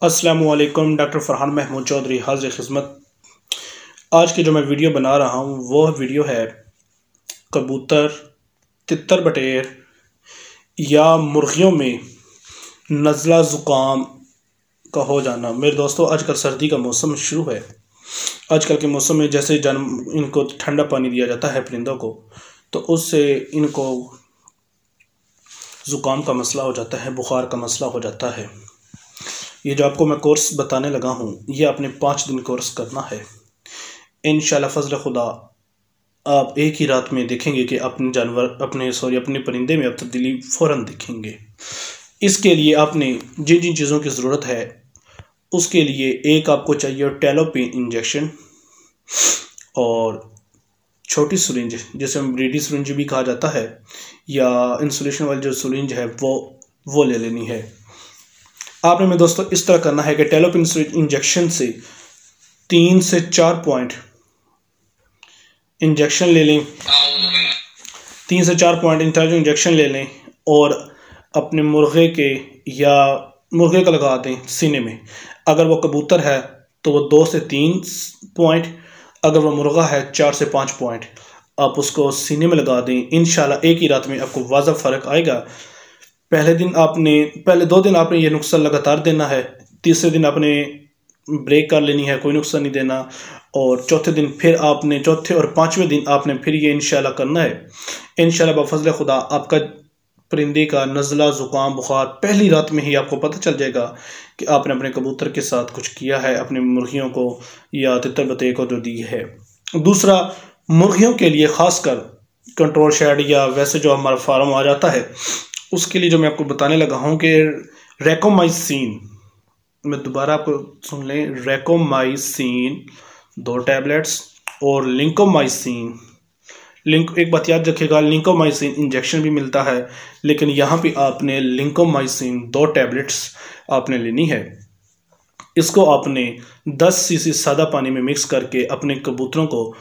अस्सलामुअलैकुम। डॉक्टर फरहान महमूद चौधरी हाज़िर खिदमत। आज की जो मैं वीडियो बना रहा हूँ वो वीडियो है कबूतर, तितर बटेर या मुर्गियों में नज़ला ज़ुकाम का हो जाना। मेरे दोस्तों, आजकल सर्दी का मौसम शुरू है। आजकल के मौसम में जैसे इनको ठंडा पानी दिया जाता है परिंदों को, तो उससे इनको ज़ुकाम का मसला हो जाता है, बुखार का मसला हो जाता है। ये जो आपको मैं कोर्स बताने लगा हूँ, ये आपने 5 दिन कोर्स करना है। इंशाल्लाह फजल खुदा आप एक ही रात में देखेंगे कि अपने परिंदे में अब तब्दीली फ़ौरन दिखेंगे। इसके लिए आपने जिन जिन चीज़ों की ज़रूरत है उसके लिए एक आपको चाहिए टेलोपिन इंजेक्शन और छोटी सिरिंज, जिसे ब्रीडी सिरिंज भी कहा जाता है, या इंसुलेशन वाली जो सिरिंज है वो ले लेनी है। आपने में दोस्तों इस तरह करना है कि टेलोपिन इंजेक्शन से 3 से 4 पॉइंट इंजेक्शन ले लें, 3 से 4 पॉइंट इंजेक्शन ले लें और अपने मुर्गे का लगा दें सीने में। अगर वो कबूतर है तो वो 2 से 3 पॉइंट, अगर वो मुर्गा है 4 से 5 पॉइंट आप उसको सीने में लगा दें। इंशाल्लाह एक ही रात में आपको वाज़ह फ़र्क आएगा। पहले 2 दिन आपने ये नुस्खा लगातार देना है, तीसरे दिन आपने ब्रेक कर लेनी है, कोई नुस्खा नहीं देना, और चौथे और 5वें दिन आपने फिर ये इंशाल्लाह करना है। इंशाल्लाह बफज़ल खुदा आपका परिंदे का नज़ला ज़ुकाम बुखार पहली रात में ही आपको पता चल जाएगा कि आपने अपने कबूतर के साथ कुछ किया है, अपने मुर्गियों को या तितर बतेर को जो दी है। दूसरा, मुर्गियों के लिए ख़ासकर कंट्रोल शेड या वैसे जो हमारा फार्म आ जाता है, उसके लिए जो मैं आपको बताने लगा हूँ कि रैकोमाइसिन, मैं दोबारा आपको सुन लें, रैकोमाइसिन 2 टैबलेट्स और लिंकोमाइसिन। एक बात याद रखिएगा, लिंकोमाइसिन इंजेक्शन भी मिलता है, लेकिन यहाँ पे आपने लिंकोमाइसिन 2 टैबलेट्स आपने लेनी है। इसको आपने 10 सीसी सादा पानी में मिक्स करके अपने कबूतरों को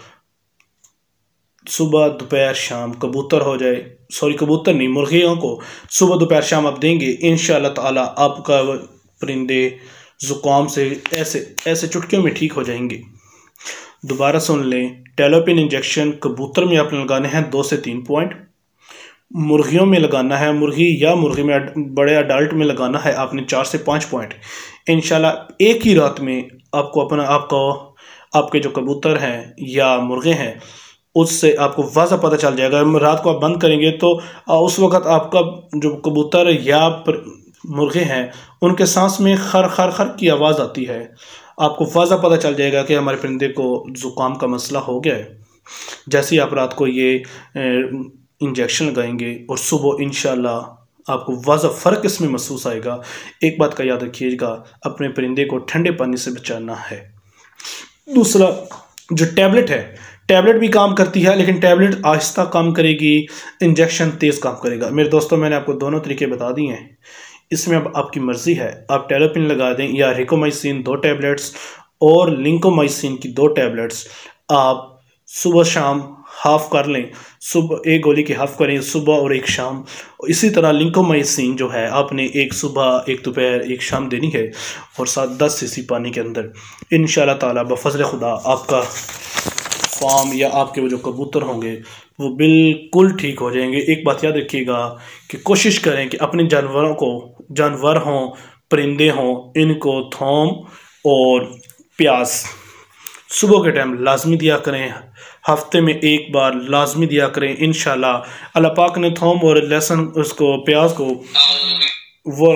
सुबह दोपहर शाम, कबूतर नहीं, मुर्गियों को सुबह दोपहर शाम आप देंगे। इंशाअल्लाह ताला आपका परिंदे ज़ुकाम से ऐसे चुटकियों में ठीक हो जाएंगे। दोबारा सुन लें, टेलोपिन इंजेक्शन कबूतर में आपने लगाने हैं 2 से 3 पॉइंट, मुर्गियों में लगाना है, मुर्गी में बड़े अडल्ट में लगाना है आपने 4 से 5 पॉइंट। इंशाल्लाह एक ही रात में आपके जो कबूतर हैं या मुर्गे हैं उससे आपको वाज़ा पता चल जाएगा। रात को आप बंद करेंगे तो उस वक़्त आपका जो कबूतर या मुर्गे हैं उनके सांस में खर खर खर की आवाज़ आती है। आपको वाज़ा पता चल जाएगा कि हमारे परिंदे को ज़ुकाम का मसला हो गया है। जैसे ही आप रात को ये इंजेक्शन लगाएंगे और सुबह इंशाल्लाह आपको वाज़ा फ़र्क इसमें महसूस आएगा। एक बात का याद रखिएगा, अपने परिंदे को ठंडे पानी से बचाना है। दूसरा, जो टैबलेट भी काम करती है, लेकिन टैबलेट आहिस्ता काम करेगी, इंजेक्शन तेज़ काम करेगा। मेरे दोस्तों, मैंने आपको दोनों तरीके बता दिए हैं। इसमें अब आपकी मर्ज़ी है, आप टेलोपिन लगा दें या रिकोमाइसिन 2 टैबलेट्स और लिंकोमाइसिन की 2 टैबलेट्स आप सुबह शाम हाफ़ कर लें। सुबह 1 गोली की हाफ़ करें, सुबह और 1 शाम। इसी तरह लिंकोमाइसिन जो है आपने 1 सुबह, 1 दोपहर, 1 शाम देनी है, और साथ 10 सीसी पानी के अंदर। इंशाअल्लाह ताला बफ़ज़ल खुदा आपका फार्म या आपके वो जो कबूतर होंगे वो बिल्कुल ठीक हो जाएंगे। एक बात याद रखिएगा कि कोशिश करें कि अपने जानवर हों, परिंदे हों, इनको थोम और प्याज सुबह के टाइम लाजमी दिया करें। हफ्ते में 1 बार लाजमी दिया करें। इंशाल्लाह अल्लाह पाक ने थोम और लहसुन प्याज को वो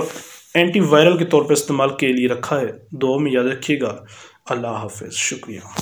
एंटीवायरल के तौर पर इस्तेमाल के लिए रखा है। दुआ में याद रखिएगा। अल्लाह हाफ़िज़। शुक्रिया।